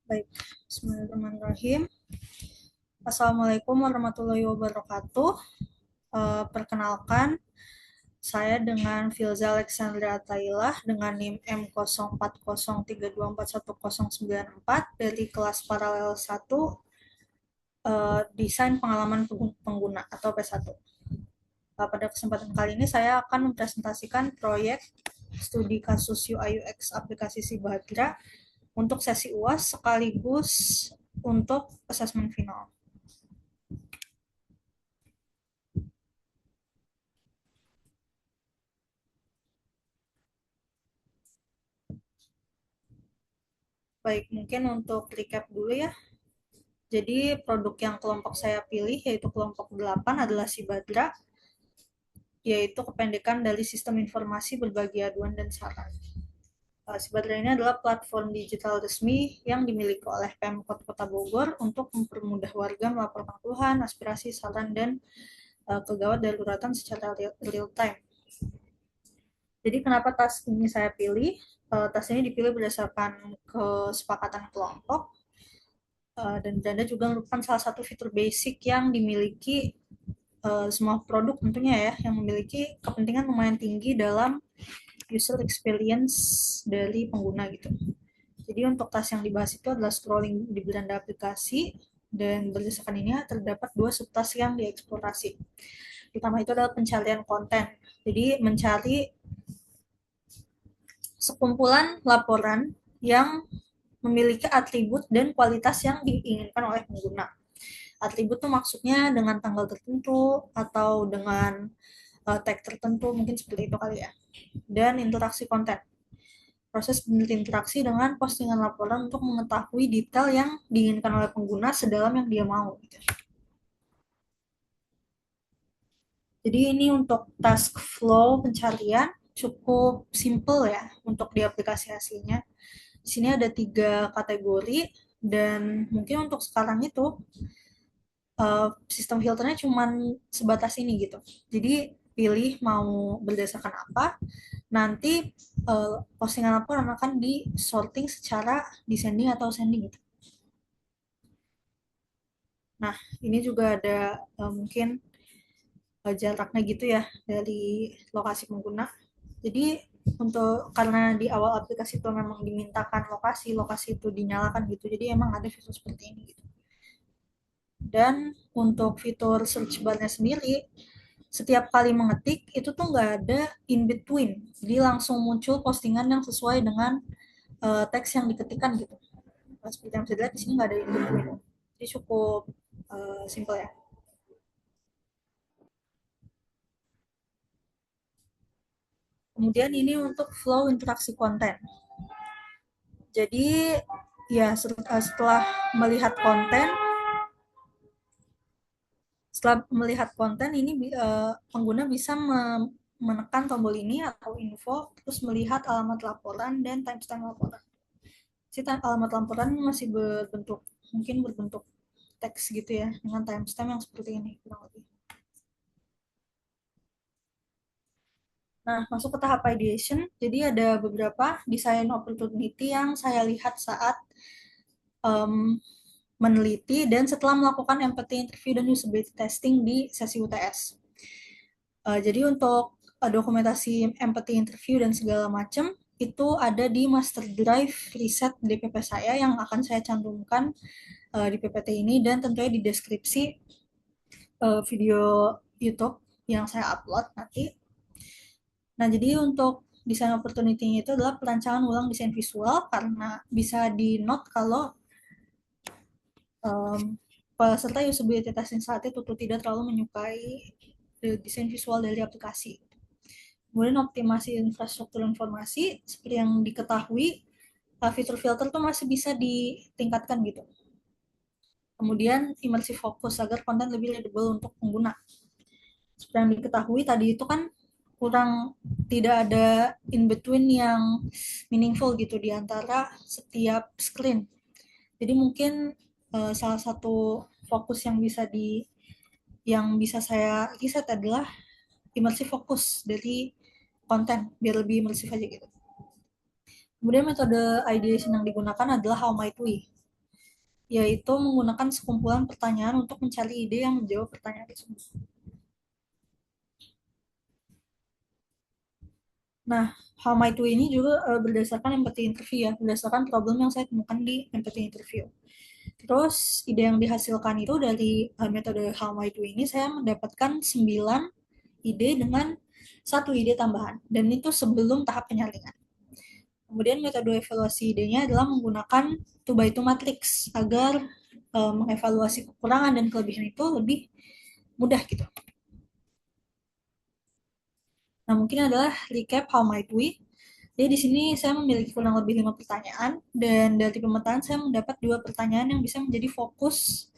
Baik, Bismillahirrahmanirrahim. Assalamualaikum warahmatullahi wabarakatuh. Perkenalkan, saya dengan Filza Alexandra Atailah dengan NIM M0403241094 dari kelas paralel 1 Desain Pengalaman Pengguna atau P1. Pada kesempatan kali ini saya akan mempresentasikan proyek studi kasus UI UX aplikasi Sibadra untuk sesi UAS sekaligus untuk asesmen final. Baik, mungkin untuk recap dulu ya. Jadi produk yang kelompok saya pilih yaitu kelompok 8 adalah Sibadra, yaitu kependekan dari Sistem Informasi Berbagi Aduan dan Saran. Sibadra ini adalah platform digital resmi yang dimiliki oleh Pemkot Kota Bogor untuk mempermudah warga melaporkan keluhan, aspirasi, saran, dan kegawat daruratan secara real time. Jadi kenapa tas ini saya pilih? Tas ini dipilih berdasarkan kesepakatan kelompok dan beranda juga merupakan salah satu fitur basic yang dimiliki semua produk tentunya ya, yang memiliki kepentingan lumayan tinggi dalam user experience dari pengguna gitu. Jadi untuk tas yang dibahas itu adalah scrolling di beranda aplikasi, dan berdasarkan ini terdapat dua subtas yang dieksplorasi. Pertama itu adalah pencarian konten. Jadi mencari sekumpulan laporan yang memiliki atribut dan kualitas yang diinginkan oleh pengguna. Atribut tuh maksudnya dengan tanggal tertentu atau dengan tag tertentu, mungkin seperti itu kali ya. Dan interaksi konten. Proses berinteraksi dengan postingan laporan untuk mengetahui detail yang diinginkan oleh pengguna sedalam yang dia mau. Gitu. Jadi ini untuk task flow pencarian cukup simple ya untuk di aplikasi aslinya. Di sini ada 3 kategori dan mungkin untuk sekarang itu sistem filternya cuma sebatas ini gitu. Jadi pilih mau berdasarkan apa, nanti postingan laporan akan di sorting secara descending atau ascending gitu. Nah, ini juga ada mungkin jaraknya gitu ya dari lokasi pengguna. Jadi untuk karena di awal aplikasi itu memang dimintakan lokasi itu dinyalakan gitu. Jadi emang ada fitur seperti ini gitu. Dan untuk fitur search bar-nya sendiri, setiap kali mengetik itu tuh nggak ada in between, jadi langsung muncul postingan yang sesuai dengan teks yang diketikkan gitu. Nah, seperti yang bisa dilihat di sini nggak ada in between, jadi cukup simple ya. Kemudian ini untuk flow interaksi konten. Jadi ya setelah melihat konten, ini pengguna bisa menekan tombol ini atau info, terus melihat alamat laporan dan timestamp laporan. Si alamat laporan masih berbentuk teks gitu ya, dengan timestamp yang seperti ini kurang lebih. Nah, masuk ke tahap ideation. Jadi ada beberapa design opportunity yang saya lihat saat um, meneliti dan setelah melakukan empathy interview dan usability testing di sesi UTS. Jadi untuk dokumentasi empathy interview dan segala macam itu ada di master drive riset DPP saya yang akan saya cantumkan di PPT ini, dan tentunya di deskripsi video YouTube yang saya upload nanti. Nah, jadi untuk desain opportunity-nya itu adalah perancangan ulang desain visual, karena bisa di note kalau um, peserta usability testing saat itu tidak terlalu menyukai desain visual dari aplikasi. Kemudian optimasi infrastruktur informasi, seperti yang diketahui, fitur filter tuh masih bisa ditingkatkan gitu. Kemudian immersive focus agar konten lebih readable untuk pengguna. Seperti yang diketahui tadi itu kan tidak ada in between yang meaningful gitu di antara setiap screen. Jadi mungkin salah satu fokus yang bisa saya riset adalah immersive focus dari konten biar lebih imersif aja gitu. Kemudian metode ideation yang digunakan adalah how might we. yaitu menggunakan sekumpulan pertanyaan untuk mencari ide yang menjawab pertanyaan tersebut. Nah, How Might We ini juga berdasarkan empathy interview ya, berdasarkan problem yang saya temukan di empathy interview. Terus ide yang dihasilkan itu dari metode How Might We ini saya mendapatkan 9 ide dengan satu ide tambahan, dan itu sebelum tahap penyaringan. Kemudian metode evaluasi idenya adalah menggunakan 2 by 2 matrix agar mengevaluasi kekurangan dan kelebihan itu lebih mudah gitu. Nah, mungkin adalah recap How Might We. Jadi di sini saya memiliki kurang lebih 5 pertanyaan, dan dari pemetaan saya mendapat 2 pertanyaan yang bisa menjadi fokus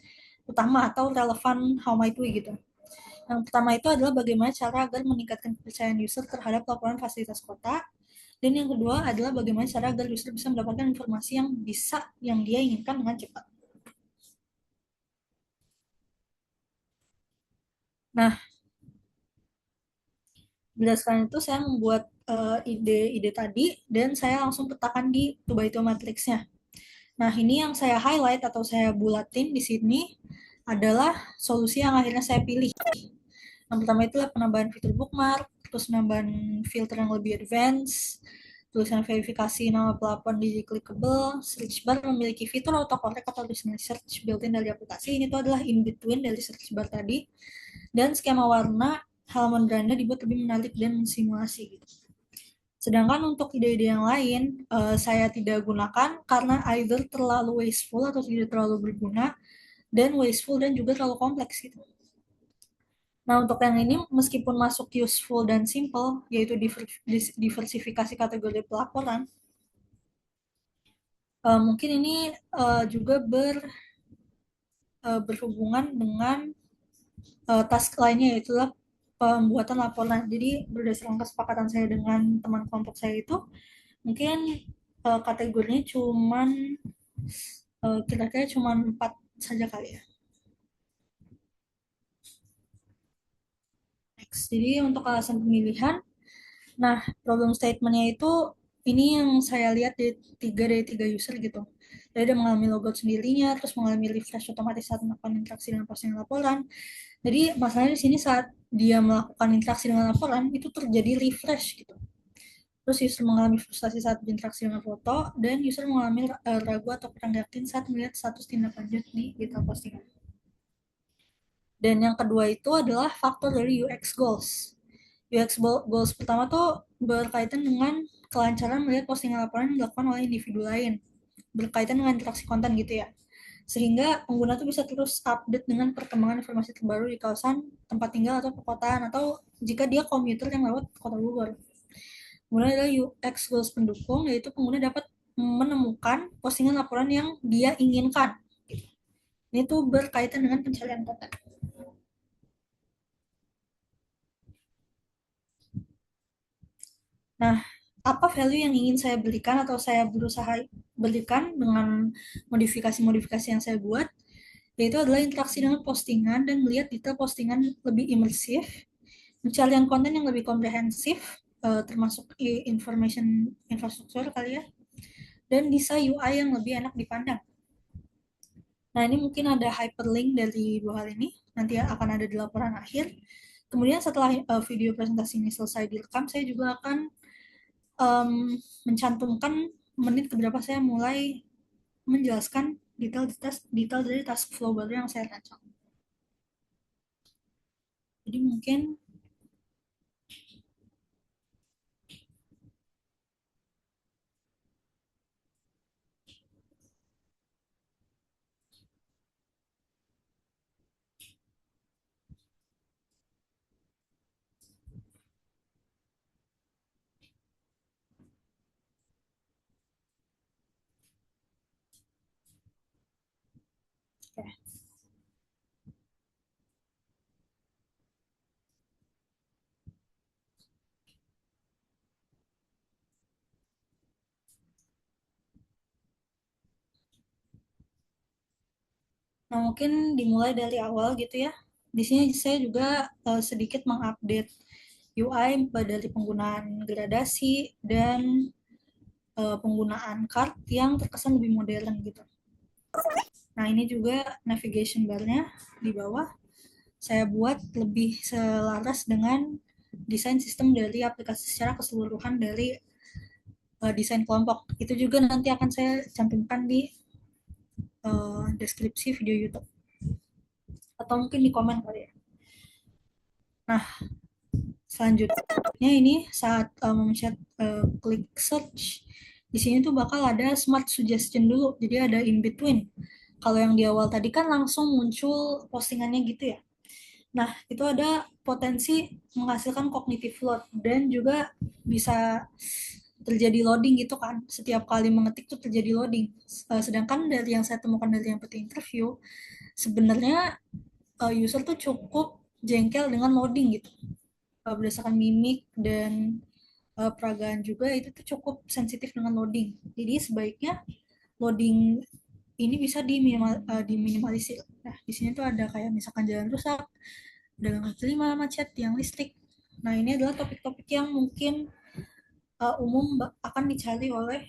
utama atau relevan How Might We gitu. Yang pertama itu adalah bagaimana cara agar meningkatkan kepercayaan user terhadap laporan fasilitas kota. Dan yang kedua adalah bagaimana cara agar user bisa mendapatkan informasi yang dia inginkan dengan cepat. Nah, berdasarkan itu saya membuat ide-ide tadi dan saya langsung petakan di 2 by 2 matriksnya. Nah, ini yang saya highlight atau saya bulatin di sini adalah solusi yang akhirnya saya pilih. Yang pertama itu adalah penambahan fitur bookmark, terus penambahan filter yang lebih advance, tulisan verifikasi nama pelapor di clickable, search bar memiliki fitur autocorrect atau listener search built-in dari aplikasi. Ini tuh adalah in between dari search bar tadi. Dan skema warna halaman beranda dibuat lebih menarik dan mensimulasi gitu. Sedangkan untuk ide-ide yang lain, saya tidak gunakan karena either terlalu wasteful atau tidak terlalu berguna, dan wasteful dan juga terlalu kompleks gitu. Nah, untuk yang ini, meskipun masuk useful dan simple, yaitu diversifikasi kategori pelaporan, mungkin ini juga berhubungan dengan task lainnya, yaitu pembuatan laporan. Jadi, berdasarkan kesepakatan saya dengan teman kelompok saya itu, mungkin kategorinya kira-kira cuman 4 saja kali ya. Next. Jadi, untuk alasan pemilihan, nah, problem statement-nya itu ini yang saya lihat di 3 dari 3 user gitu. Jadi dia mengalami logout sendirinya, terus mengalami refresh otomatis saat melakukan interaksi dengan postingan laporan. Jadi masalahnya di sini saat dia melakukan interaksi dengan laporan itu terjadi refresh gitu. Terus user mengalami frustasi saat berinteraksi dengan foto, dan user mengalami ragu atau kurang yakin saat melihat status tindak lanjut di detail postingan. Dan yang kedua itu adalah faktor dari UX goals. UX goals pertama tuh berkaitan dengan kelancaran melihat postingan laporan yang dilakukan oleh individu lain, berkaitan dengan interaksi konten gitu ya. Sehingga pengguna tuh bisa terus update dengan perkembangan informasi terbaru di kawasan tempat tinggal atau perkotaan, atau jika dia komuter yang lewat kota Bogor. Kemudian ada UX goals pendukung, yaitu pengguna dapat menemukan postingan laporan yang dia inginkan. Ini tuh berkaitan dengan pencarian konten. Nah, apa value yang ingin saya berikan atau saya berusaha berikan dengan modifikasi-modifikasi yang saya buat, yaitu adalah interaksi dengan postingan dan melihat detail postingan lebih imersif, pencarian konten yang lebih komprehensif, termasuk information infrastruktur kali ya, dan desain UI yang lebih enak dipandang. Nah, ini mungkin ada hyperlink dari 2 hal ini, nanti akan ada di laporan akhir. Kemudian setelah video presentasi ini selesai direkam, saya juga akan um, mencantumkan menit keberapa saya mulai menjelaskan detail dari task flow baru yang saya rancang. Jadi mungkin ya. Nah, mungkin dimulai dari awal gitu ya. Di sini saya juga sedikit mengupdate UI dari penggunaan gradasi dan penggunaan card yang terkesan lebih modern gitu. Nah, ini juga navigation bar-nya di bawah saya buat lebih selaras dengan desain sistem dari aplikasi secara keseluruhan dari desain kelompok. Itu juga nanti akan saya cantumkan di deskripsi video YouTube atau mungkin di komen kali ya. Nah, selanjutnya ini saat memencet klik search, di sini tuh bakal ada smart suggestion dulu. Jadi ada in between. Kalau yang di awal tadi kan langsung muncul postingannya gitu ya. Nah, itu ada potensi menghasilkan cognitive load dan juga bisa terjadi loading gitu kan. Setiap kali mengetik tuh terjadi loading. Sedangkan dari yang saya temukan dari yang peti interview, sebenarnya user tuh cukup jengkel dengan loading gitu. Berdasarkan mimik dan peragaan juga itu tuh cukup sensitif dengan loading. Jadi sebaiknya loading ini bisa diminimalisir. Nah, di sini tuh ada kayak misalkan jalan rusak, dagang kaki lima, macet, tiang listrik. Nah, ini adalah topik-topik yang mungkin umum akan dicari oleh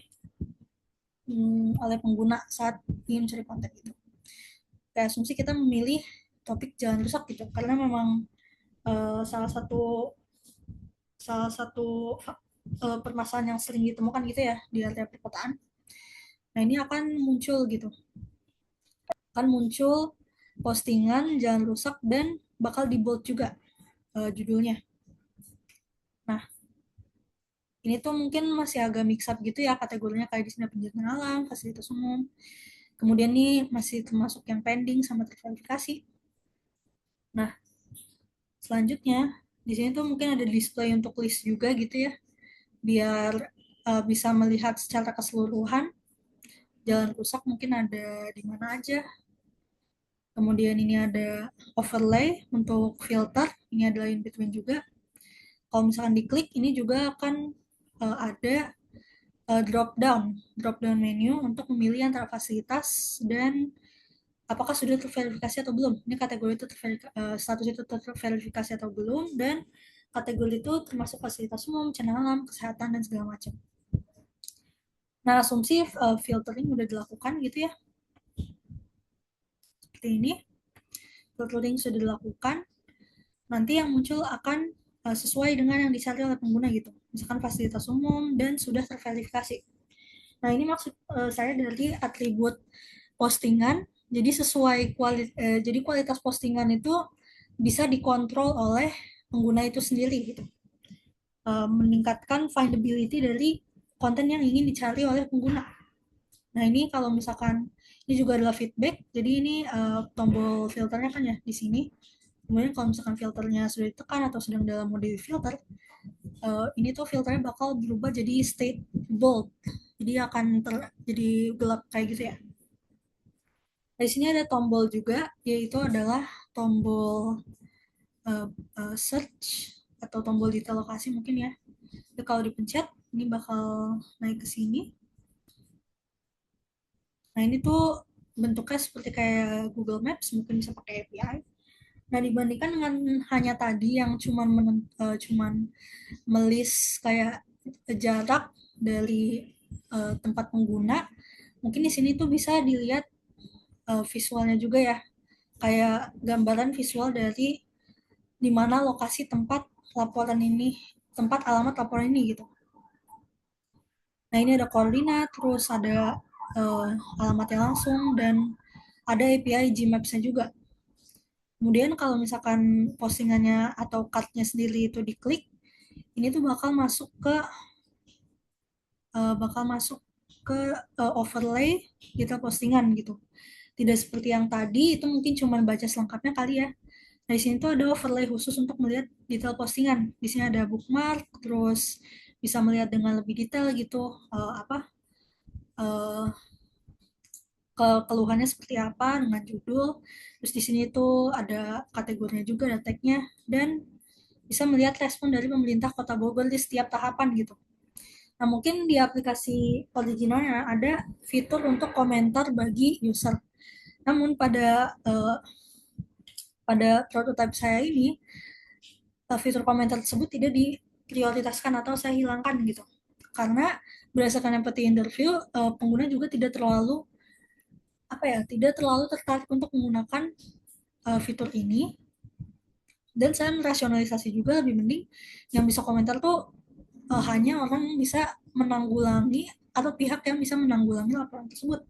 pengguna saat ingin mencari konten itu. Kayak asumsi kita memilih topik jalan rusak gitu, karena memang salah satu salah satu permasalahan yang sering ditemukan gitu ya di area perkotaan. Nah, ini akan muncul gitu, akan muncul postingan jalan rusak dan bakal di bold juga judulnya. Nah, ini tuh mungkin masih agak mix up gitu ya kategorinya, kayak di sini penjelasan alam, fasilitas umum. Kemudian nih masih termasuk yang pending sama terverifikasi. Nah, selanjutnya di sini tuh mungkin ada display untuk list juga gitu ya, biar bisa melihat secara keseluruhan jalan rusak mungkin ada di mana aja. Kemudian ini ada overlay untuk filter, ini adalah in between juga. Kalau misalkan diklik, ini juga akan ada drop down menu untuk memilih antara fasilitas dan apakah sudah terverifikasi atau belum. Ini kategori itu status itu terverifikasi atau belum, dan kategori itu termasuk fasilitas umum, channel alam, kesehatan, dan segala macam. Nah, asumsi filtering udah dilakukan gitu ya. Seperti ini. Filtering sudah dilakukan, nanti yang muncul akan sesuai dengan yang dicari oleh pengguna gitu. Misalkan fasilitas umum dan sudah terverifikasi. Nah, ini maksud saya dari atribut postingan. Jadi jadi kualitas postingan itu bisa dikontrol oleh pengguna itu sendiri gitu. Meningkatkan findability dari konten yang ingin dicari oleh pengguna. Nah, ini kalau misalkan ini juga adalah feedback. Jadi ini tombol filternya kan ya di sini. Kemudian kalau misalkan filternya sudah ditekan atau sedang dalam mode filter, ini tuh filternya bakal berubah jadi state bold. Jadi akan jadi gelap kayak gitu ya. Di sini ada tombol juga, yaitu adalah tombol search atau tombol detail lokasi mungkin ya. Jadi kalau dipencet, ini bakal naik ke sini. Nah, ini tuh bentuknya seperti kayak Google Maps, mungkin bisa pakai API. Nah, dibandingkan dengan hanya tadi yang cuman melis kayak jarak dari tempat pengguna, mungkin di sini tuh bisa dilihat visualnya juga ya, kayak gambaran visual dari di mana lokasi tempat laporan ini, tempat alamat laporan ini gitu. Nah, ini ada koordinat, terus ada alamatnya langsung, dan ada API Gmaps-nya juga. Kemudian kalau misalkan postingannya atau card-nya sendiri itu diklik, ini tuh bakal masuk ke overlay kita postingan gitu. Tidak seperti yang tadi itu mungkin cuma baca selengkapnya kali ya. Nah, di sini tuh ada overlay khusus untuk melihat detail postingan. Di sini ada bookmark, terus bisa melihat dengan lebih detail gitu uh, keluhannya seperti apa dengan judul. Terus di sini tuh ada kategorinya juga, ada tagnya, dan bisa melihat respon dari pemerintah Kota Bogor di setiap tahapan gitu. Nah, mungkin di aplikasi originalnya ada fitur untuk komentar bagi user. Namun pada prototipe saya ini fitur komentar tersebut tidak diprioritaskan atau saya hilangkan gitu. Karena berdasarkan empathy interview, pengguna juga tidak terlalu apa ya, tidak terlalu tertarik untuk menggunakan fitur ini, dan saya merasionalisasi juga lebih mending yang bisa komentar tuh hanya orang yang bisa menanggulangi atau pihak yang bisa menanggulangi laporan tersebut.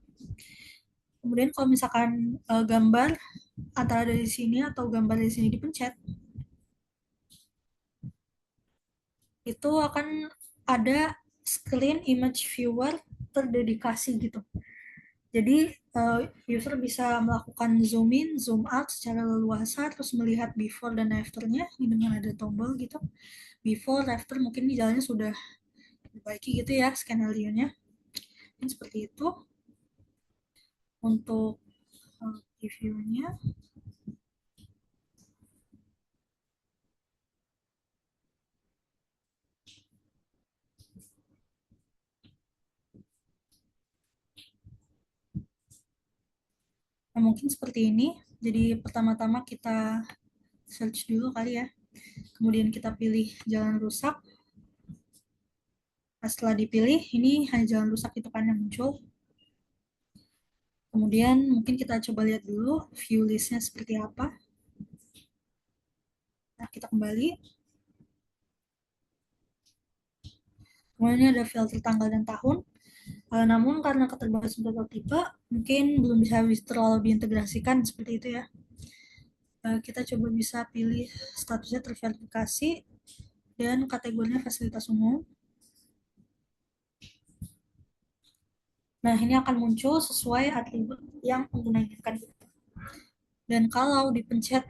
Kemudian kalau misalkan gambar antara dari sini atau gambar dari sini dipencet, itu akan ada screen image viewer terdedikasi gitu. Jadi user bisa melakukan zoom in, zoom out secara leluasa, terus melihat before dan afternya dengan ada tombol gitu. Before, after, mungkin di jalannya sudah diperbaiki gitu ya skenario-nya. Dan seperti itu untuk review-nya. Nah, mungkin seperti ini. Jadi pertama-tama kita search dulu kali ya. Kemudian kita pilih jalan rusak. Nah, setelah dipilih, ini hanya jalan rusak itu kan yang muncul. Kemudian mungkin kita coba lihat dulu view listnya seperti apa. Nah, kita kembali. Kemudian ada filter tanggal dan tahun. Namun karena keterbatasan beberapa tipe, mungkin belum bisa terlalu diintegrasikan seperti itu ya. Kita coba bisa pilih statusnya terverifikasi dan kategorinya fasilitas umum. Nah, ini akan muncul sesuai atribut yang pengguna inginkan. Dan kalau dipencet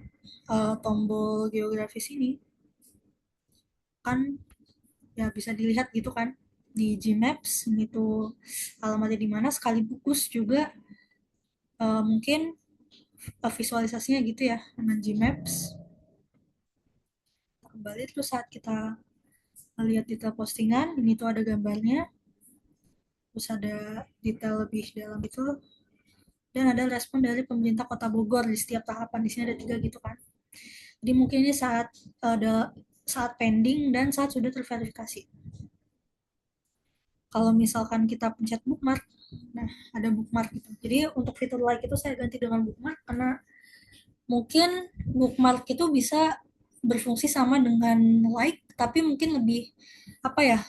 tombol geografis ini, kan ya bisa dilihat gitu kan di Gmaps ini tuh alamatnya di mana, sekaligus juga mungkin visualisasinya gitu ya dengan Gmaps. Kembali terus saat kita lihat detail postingan, ini tuh ada gambarnya, terus ada detail lebih dalam itu, dan ada respon dari pemerintah Kota Bogor di setiap tahapan. Di sini ada 3 gitu kan. Jadi mungkin ini saat pending dan saat sudah terverifikasi. Kalau misalkan kita pencet bookmark, nah ada bookmark gitu. Jadi untuk fitur like itu saya ganti dengan bookmark karena mungkin bookmark itu bisa berfungsi sama dengan like, tapi mungkin lebih apa ya,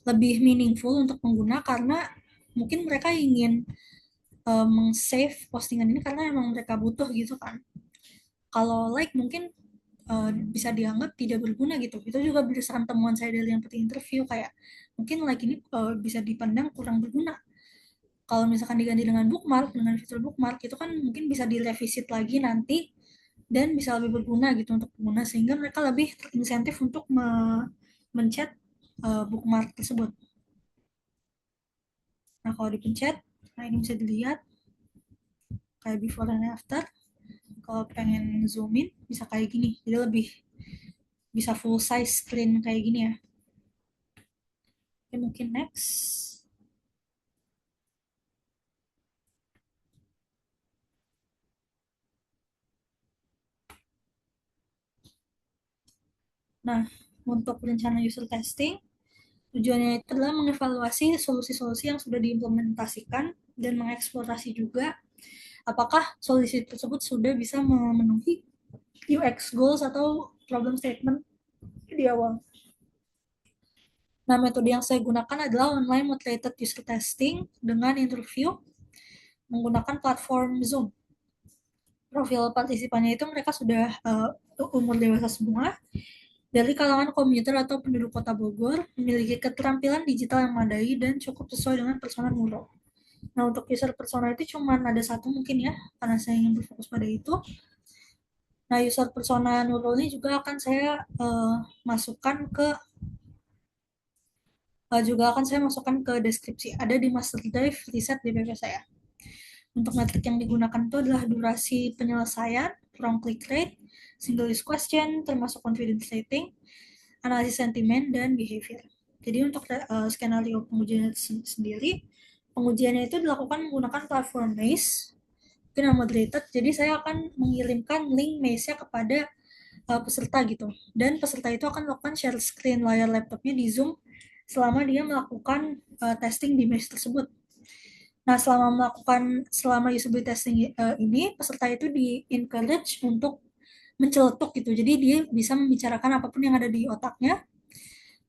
lebih meaningful untuk pengguna karena mungkin mereka ingin meng-save postingan ini karena emang mereka butuh gitu kan. Kalau like mungkin bisa dianggap tidak berguna gitu. Itu juga berdasarkan temuan saya dari yang interview, kayak mungkin like ini bisa dipandang kurang berguna. Kalau misalkan diganti dengan bookmark, dengan fitur bookmark itu kan mungkin bisa direvisit lagi nanti dan bisa lebih berguna gitu untuk pengguna, sehingga mereka lebih terinsentif untuk mencet bookmark tersebut. Nah, kalau dipencet, nah ini bisa dilihat kayak before and after. Kalau pengen zoom in bisa kayak gini, jadi lebih bisa full size screen kayak gini ya. Oke, mungkin next. Nah, untuk rencana user testing, tujuannya itu adalah mengevaluasi solusi-solusi yang sudah diimplementasikan dan mengeksplorasi juga apakah solusi tersebut sudah bisa memenuhi UX goals atau problem statement di awal. Nah, metode yang saya gunakan adalah online moderated user testing dengan interview menggunakan platform Zoom. Profil partisipannya itu mereka sudah umur dewasa semua, dari kalangan komuter atau penduduk kota Bogor, memiliki keterampilan digital yang memadai dan cukup sesuai dengan persona Nurul. Nah, untuk user persona itu cuma ada satu mungkin ya, karena saya ingin berfokus pada itu. Nah, user persona Nurul ini juga akan saya masukkan ke deskripsi. Ada di master drive riset DPP saya. Untuk metrik yang digunakan itu adalah durasi penyelesaian, wrong click rate, single use question, termasuk confidence rating, analisis sentimen, dan behavior. Jadi untuk skenario pengujian sendiri, pengujiannya itu dilakukan menggunakan platform Maze, mungkin moderated. Jadi saya akan mengirimkan link Maze-nya kepada peserta gitu. Dan peserta itu akan melakukan share screen layar laptopnya di Zoom selama dia melakukan testing di Maze tersebut. Nah, selama usability testing ini, peserta itu di encourage untuk menceletuk gitu. Jadi dia bisa membicarakan apapun yang ada di otaknya.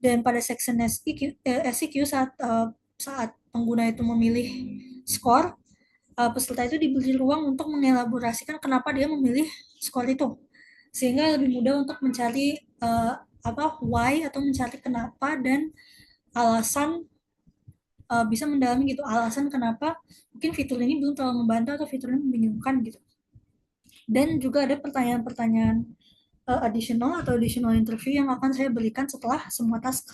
Dan pada section SEQ saat pengguna itu memilih skor, peserta itu diberi ruang untuk mengelaborasikan kenapa dia memilih skor itu, sehingga lebih mudah untuk mencari why atau mencari kenapa dan alasan, bisa mendalami gitu alasan kenapa mungkin fitur ini belum terlalu membantu atau fitur ini membingungkan gitu. Dan juga ada pertanyaan-pertanyaan additional interview yang akan saya berikan setelah semua task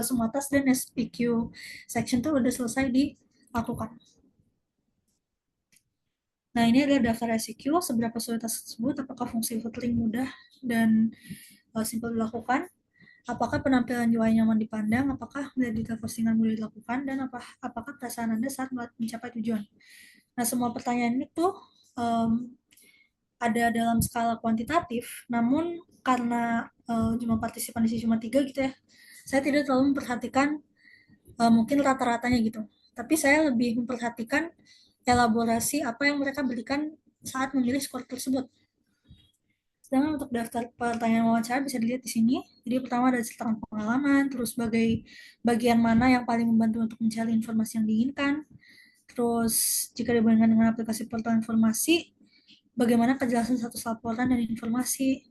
semua task dan SPQ section itu udah selesai dilakukan. Nah, ini adalah daftar SEQ, seberapa sulit task tersebut, apakah fungsi filtering mudah dan simpel dilakukan, apakah penampilan UI nyaman dipandang, apakah detail postingan mudah dilakukan, dan apakah perasaan Anda saat mencapai tujuan. Nah, semua pertanyaan itu um, ada dalam skala kuantitatif, namun karena jumlah partisipan di sini cuma 3 gitu ya, saya tidak terlalu memperhatikan mungkin rata-ratanya gitu. Tapi saya lebih memperhatikan elaborasi apa yang mereka berikan saat memilih skor tersebut. Sedangkan untuk daftar pertanyaan wawancara bisa dilihat di sini. Jadi pertama ada ceritakan pengalaman, terus bagian mana yang paling membantu untuk mencari informasi yang diinginkan. Terus jika dibandingkan dengan aplikasi portal informasi, bagaimana kejelasan status laporan dan informasi.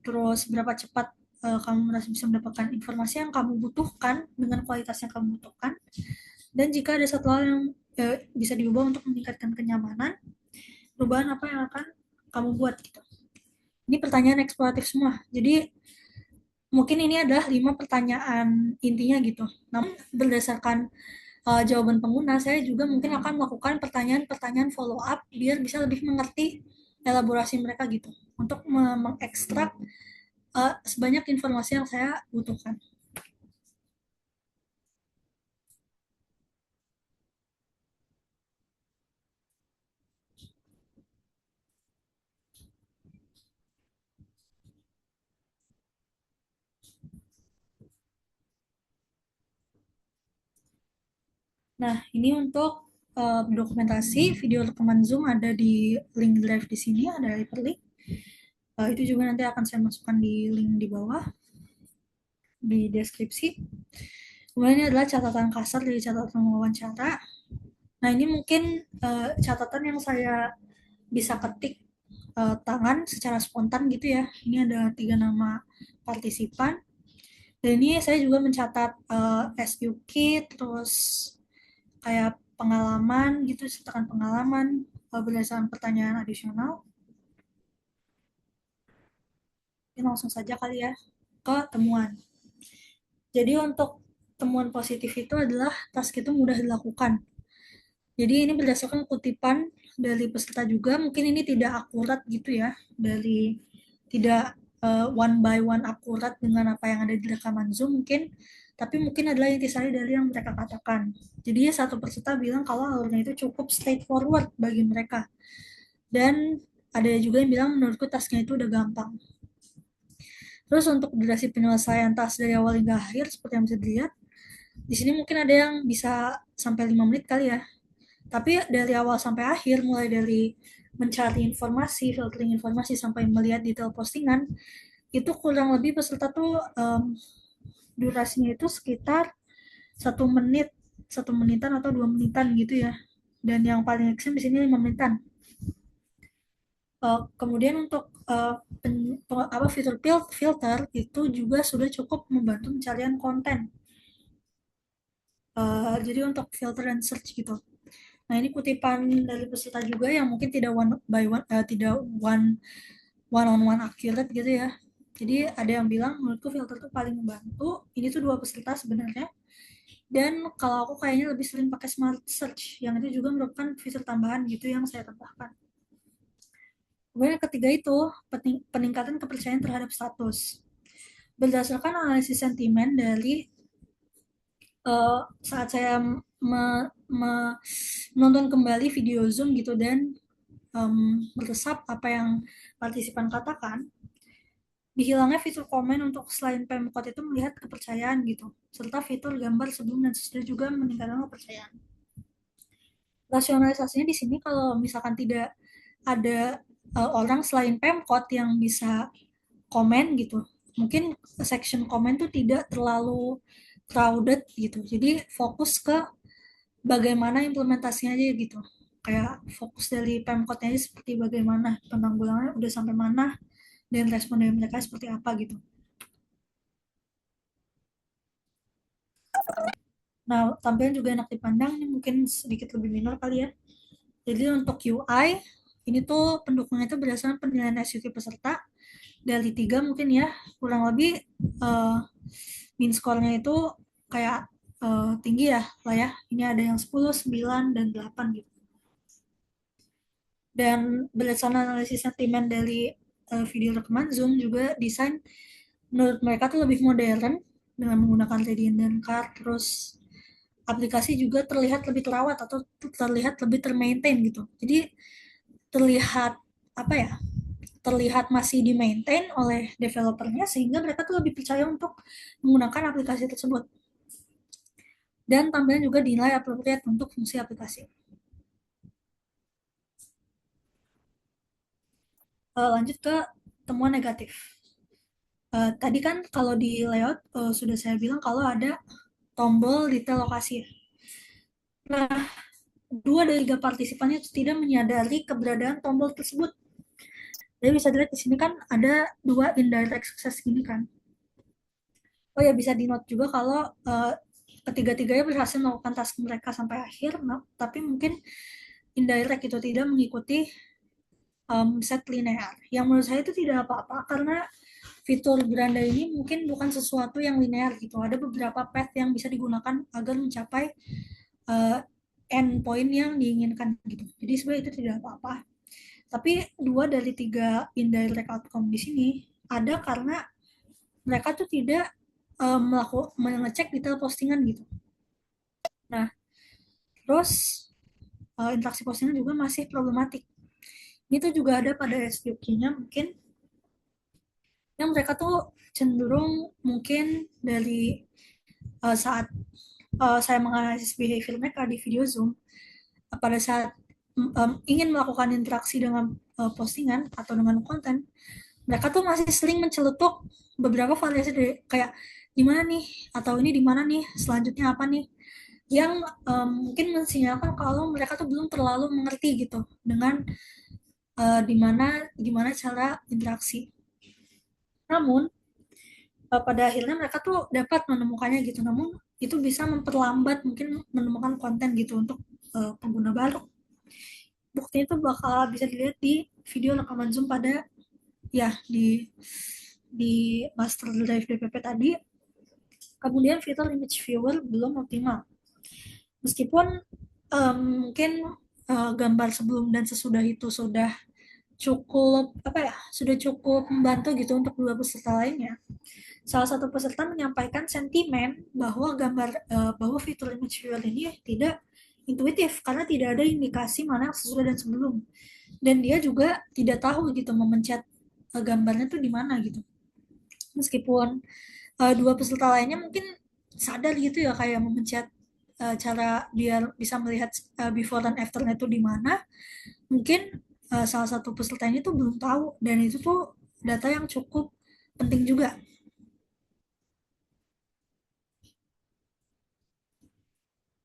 Terus berapa cepat kamu merasa bisa mendapatkan informasi yang kamu butuhkan dengan kualitas yang kamu butuhkan. Dan jika ada satu hal yang bisa diubah untuk meningkatkan kenyamanan, perubahan apa yang akan kamu buat gitu. Ini pertanyaan eksploratif semua. Jadi mungkin ini adalah 5 pertanyaan intinya gitu. Namun berdasarkan jawaban pengguna, saya juga mungkin akan melakukan pertanyaan-pertanyaan follow up biar bisa lebih mengerti elaborasi mereka gitu. Untuk mengekstrak sebanyak informasi yang saya butuhkan. Nah, ini untuk dokumentasi video rekaman Zoom ada di link drive di sini, ada hyperlink. Itu juga nanti akan saya masukkan di link di bawah di deskripsi. Kemudian ini adalah catatan kasar dari catatan wawancara. Nah, ini mungkin catatan yang saya bisa ketik tangan secara spontan gitu ya. Ini ada 3 nama partisipan. Dan ini saya juga mencatat SUK, terus kayak pengalaman gitu, sertakan pengalaman berdasarkan pertanyaan adisional. Ini langsung saja kali ya ke temuan. Jadi untuk temuan positif itu adalah task itu mudah dilakukan. Jadi ini berdasarkan kutipan dari peserta juga, mungkin ini tidak akurat gitu ya, dari tidak one by one akurat dengan apa yang ada di rekaman Zoom mungkin, tapi mungkin adalah intisari dari yang mereka katakan. Jadi satu peserta bilang kalau alurnya itu cukup straightforward bagi mereka. Dan ada juga yang bilang menurutku tasknya itu udah gampang. Terus untuk durasi penyelesaian task dari awal hingga akhir seperti yang bisa dilihat, di sini mungkin ada yang bisa sampai 5 menit kali ya. Tapi dari awal sampai akhir, mulai dari mencari informasi, filtering informasi, sampai melihat detail postingan, itu kurang lebih peserta tuh durasinya itu sekitar 1 menit, 1 menitan atau 2 menitan gitu ya. Dan yang paling ekstrim di sini 5 menitan. Kemudian untuk fitur filter itu juga sudah cukup membantu pencarian konten. Jadi untuk filter dan search gitu. Nah, ini kutipan dari peserta juga yang mungkin tidak one by one, tidak one on one accurate gitu ya. Jadi ada yang bilang menurutku filter tuh paling membantu. Ini tuh 2 peserta sebenarnya. Dan kalau aku kayaknya lebih sering pakai smart search, yang itu juga merupakan fitur tambahan gitu yang saya tambahkan. Kemudian yang ketiga itu peningkatan kepercayaan terhadap status. Berdasarkan analisis sentimen dari saat saya menonton kembali video Zoom gitu dan meresap apa yang partisipan katakan, dihilangnya fitur komen untuk selain pemkot itu melihat kepercayaan gitu, serta fitur gambar sebelum dan sesudah juga meningkatkan kepercayaan. Rasionalisasinya di sini kalau misalkan tidak ada orang selain Pemkot yang bisa komen gitu, mungkin section komen tuh tidak terlalu crowded gitu. Jadi fokus ke bagaimana implementasinya aja gitu. Kayak fokus dari Pemkotnya aja seperti bagaimana penanggulangannya udah sampai mana dan respon dari mereka seperti apa gitu. Nah, tampilan juga enak dipandang, ini mungkin sedikit lebih minor kali ya. Jadi untuk UI, ini tuh pendukungnya itu berdasarkan penilaian SUV peserta dari tiga mungkin ya, kurang lebih uh, min score-nya itu kayak tinggi ya lah ya. Ini ada yang 10, 9, dan 8 gitu. Dan berdasarkan analisis sentimen dari video rekaman Zoom juga desain menurut mereka tuh lebih modern dengan menggunakan radiant dan car, terus aplikasi juga terlihat lebih terawat atau terlihat lebih termaintain gitu. Jadi terlihat apa ya? Terlihat masih di maintain oleh developernya sehingga mereka tuh lebih percaya untuk menggunakan aplikasi tersebut. Dan tampilan juga dinilai appropriate untuk fungsi aplikasi. Lanjut ke temuan negatif. Tadi kan kalau di layout sudah saya bilang kalau ada tombol detail lokasi. Nah, dua dari tiga partisipannya tidak menyadari keberadaan tombol tersebut. Jadi bisa dilihat di sini kan ada dua indirect success gini kan. Oh ya, bisa di note juga kalau ketiga-tiganya berhasil melakukan task mereka sampai akhir, nah, tapi mungkin indirect itu tidak mengikuti set linear. Yang menurut saya itu tidak apa-apa karena fitur beranda ini mungkin bukan sesuatu yang linear gitu. Ada beberapa path yang bisa digunakan agar mencapai uh, endpoint yang diinginkan gitu. Jadi sebenarnya itu tidak apa-apa. Tapi dua dari tiga indirect outcome di sini ada karena mereka tuh tidak mengecek detail postingan gitu. Nah, terus interaksi postingan juga masih problematik. Ini tuh juga ada pada SDK-nya mungkin yang mereka tuh cenderung mungkin dari saat saya menganalisis behavior mereka di video Zoom, pada saat ingin melakukan interaksi dengan postingan atau dengan konten, mereka tuh masih sering mencelutuk beberapa variasi dari kayak di mana nih atau ini di mana nih selanjutnya apa nih yang mungkin mensinyalkan kalau mereka tuh belum terlalu mengerti gitu dengan di mana cara interaksi. Namun pada akhirnya mereka tuh dapat menemukannya gitu. Namun itu bisa memperlambat mungkin menemukan konten gitu untuk pengguna baru. Buktinya itu bakal bisa dilihat di video rekaman Zoom pada ya di master drive DPP tadi. Kemudian fitur image viewer belum optimal. Meskipun mungkin gambar sebelum dan sesudah itu sudah cukup apa ya, sudah cukup membantu gitu untuk dua peserta lainnya. Salah satu peserta menyampaikan sentimen bahwa bahwa fitur image viewer ini tidak intuitif karena tidak ada indikasi mana yang sesudah dan sebelum. Dan dia juga tidak tahu gitu memencet gambarnya tuh di mana gitu. Meskipun dua peserta lainnya mungkin sadar gitu ya kayak memencet cara biar bisa melihat before dan afternya itu di mana. Mungkin salah satu pesertanya itu belum tahu dan itu tuh data yang cukup penting juga.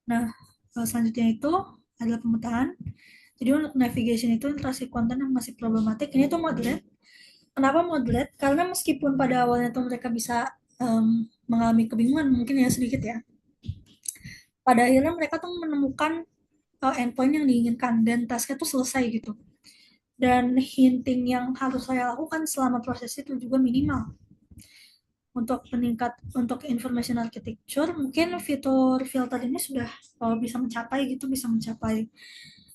Nah, selanjutnya itu adalah pemetaan. Jadi untuk navigation itu interaksi konten yang masih problematik. Ini tuh moderate. Kenapa moderate? Karena meskipun pada awalnya tuh mereka bisa mengalami kebingungan mungkin ya sedikit ya. Pada akhirnya mereka tuh menemukan endpoint yang diinginkan dan tasknya tuh selesai gitu. Dan hinting yang harus saya lakukan selama proses itu juga minimal. Untuk information architecture mungkin fitur filter ini sudah bisa mencapai gitu, bisa mencapai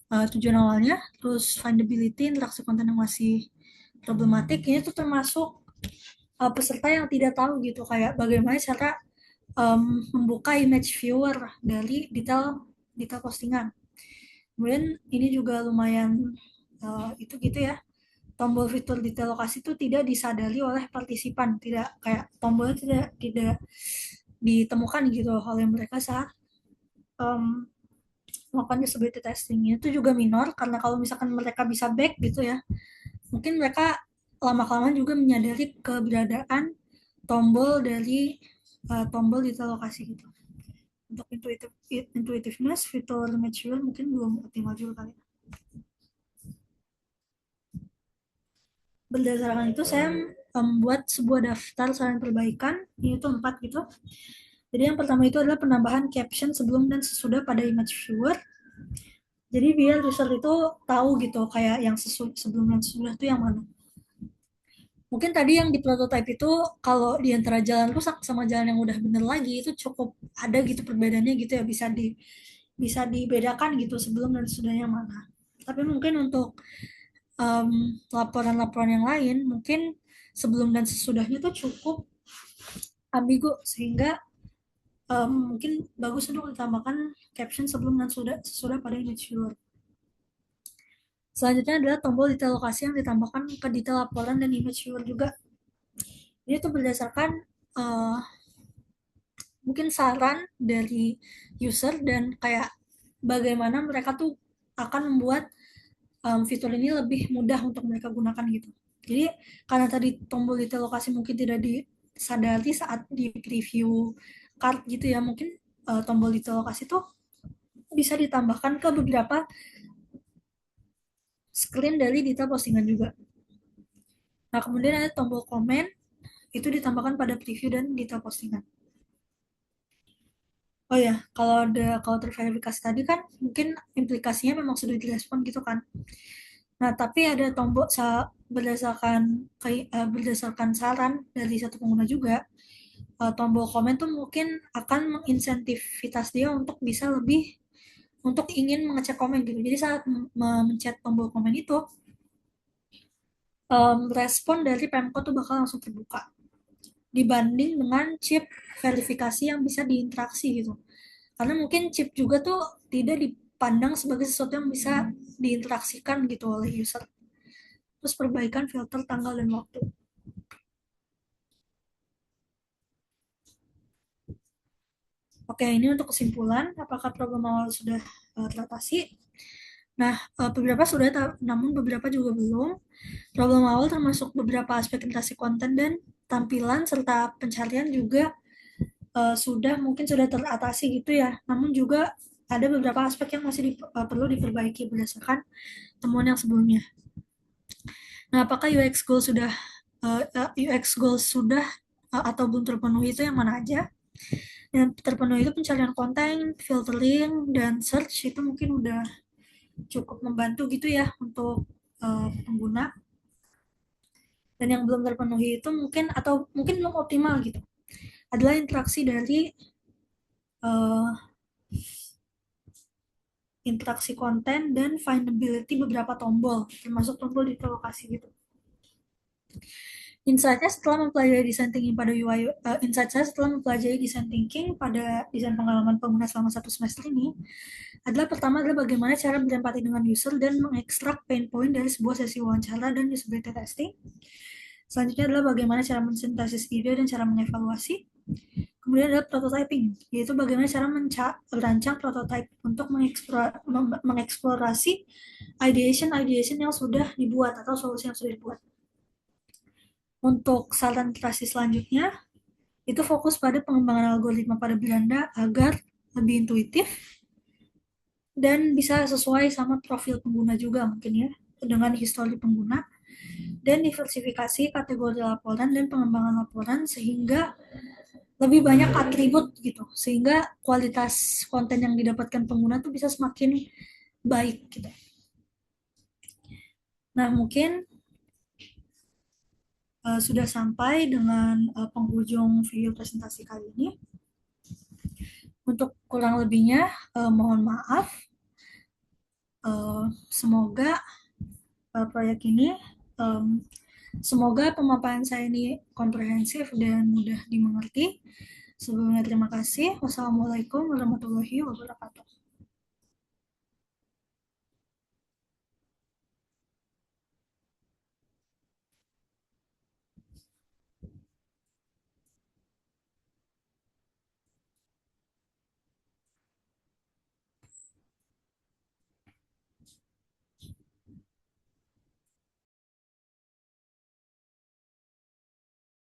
tujuan awalnya. Terus findability, interaksi konten yang masih problematik ini tuh termasuk peserta yang tidak tahu gitu kayak bagaimana cara membuka image viewer dari detail detail postingan. Kemudian ini juga lumayan itu gitu ya, tombol fitur detail lokasi itu tidak disadari oleh partisipan, tidak kayak tombolnya tidak tidak ditemukan gitu oleh mereka saat um, melakukan usability testingnya itu juga minor, karena kalau misalkan mereka bisa back gitu ya, mungkin mereka lama-kelamaan juga menyadari keberadaan tombol detail lokasi gitu. Untuk intuitiveness, fitur mature mungkin belum optimal juga kali. Berdasarkan itu saya membuat sebuah daftar saran perbaikan, ini tuh 4 gitu. Jadi yang pertama itu adalah penambahan caption sebelum dan sesudah pada image viewer. Jadi biar user itu tahu gitu kayak yang sebelum dan sesudah itu yang mana. Mungkin tadi yang di prototype itu kalau di antara jalan rusak sama jalan yang udah bener lagi itu cukup ada gitu perbedaannya gitu ya, bisa dibedakan gitu sebelum dan sesudahnya mana. Tapi mungkin untuk laporan-laporan yang lain mungkin sebelum dan sesudahnya tuh cukup ambigu, sehingga mungkin bagus untuk ditambahkan caption sebelum dan sesudah pada image viewer. Selanjutnya adalah tombol detail lokasi yang ditambahkan ke detail laporan dan image viewer juga. Ini tuh berdasarkan uh, mungkin saran dari user dan kayak bagaimana mereka tuh akan membuat fitur ini lebih mudah untuk mereka gunakan gitu. Jadi karena tadi tombol detail lokasi mungkin tidak disadari saat di preview card gitu ya, mungkin tombol detail lokasi tuh bisa ditambahkan ke beberapa screen dari detail postingan juga. Nah, kemudian ada tombol komen, itu ditambahkan pada preview dan detail postingan. Oh ya, kalau terverifikasi tadi kan mungkin implikasinya memang sudah direspon gitu kan. Nah, tapi ada tombol berdasarkan saran dari satu pengguna juga, tombol komen tuh mungkin akan menginsentivitas dia untuk bisa lebih untuk ingin mengecek komen gitu. Jadi saat mencet tombol komen itu, respon dari Pemko tuh bakal langsung terbuka dibanding dengan chip verifikasi yang bisa diinteraksi gitu. Karena mungkin chip juga tuh tidak dipandang sebagai sesuatu yang bisa diinteraksikan gitu oleh user. Terus perbaikan filter tanggal dan waktu. Oke, ini untuk kesimpulan, apakah problem awal sudah teratasi? Nah, beberapa sudah, namun beberapa juga belum. Problem awal termasuk beberapa aspek interaksi konten dan tampilan serta pencarian juga sudah teratasi gitu ya. Namun juga ada beberapa aspek yang masih perlu diperbaiki berdasarkan temuan yang sebelumnya. Nah, apakah UX goal sudah atau belum terpenuhi itu yang mana aja? Yang terpenuhi itu pencarian konten, filtering, dan search itu mungkin udah cukup membantu gitu ya untuk pengguna. Dan yang belum terpenuhi itu mungkin belum optimal gitu adalah interaksi dari uh, interaksi konten dan findability beberapa tombol, termasuk tombol di lokasi gitu. Insight-nya setelah mempelajari design thinking pada UI, insight saya setelah mempelajari design thinking pada desain pengalaman pengguna selama 1 semester ini adalah pertama adalah bagaimana cara berempati dengan user dan mengekstrak pain point dari sebuah sesi wawancara dan usability testing. Selanjutnya adalah bagaimana cara mensintesis ide dan cara mengevaluasi. Kemudian adalah prototyping, yaitu bagaimana cara merancang prototype untuk mengeksplorasi ideation yang sudah dibuat atau solusi yang sudah dibuat. Untuk saran iterasi selanjutnya, itu fokus pada pengembangan algoritma pada Belanda agar lebih intuitif dan bisa sesuai sama profil pengguna juga mungkin ya, dengan histori pengguna, dan diversifikasi kategori laporan dan pengembangan laporan sehingga lebih banyak atribut gitu, sehingga kualitas konten yang didapatkan pengguna tuh bisa semakin baik gitu. Nah, mungkin sudah sampai dengan penghujung video presentasi kali ini. Untuk kurang lebihnya, mohon maaf. Semoga proyek ini, semoga pemaparan saya ini komprehensif dan mudah dimengerti. Sebelumnya terima kasih. Wassalamualaikum warahmatullahi wabarakatuh.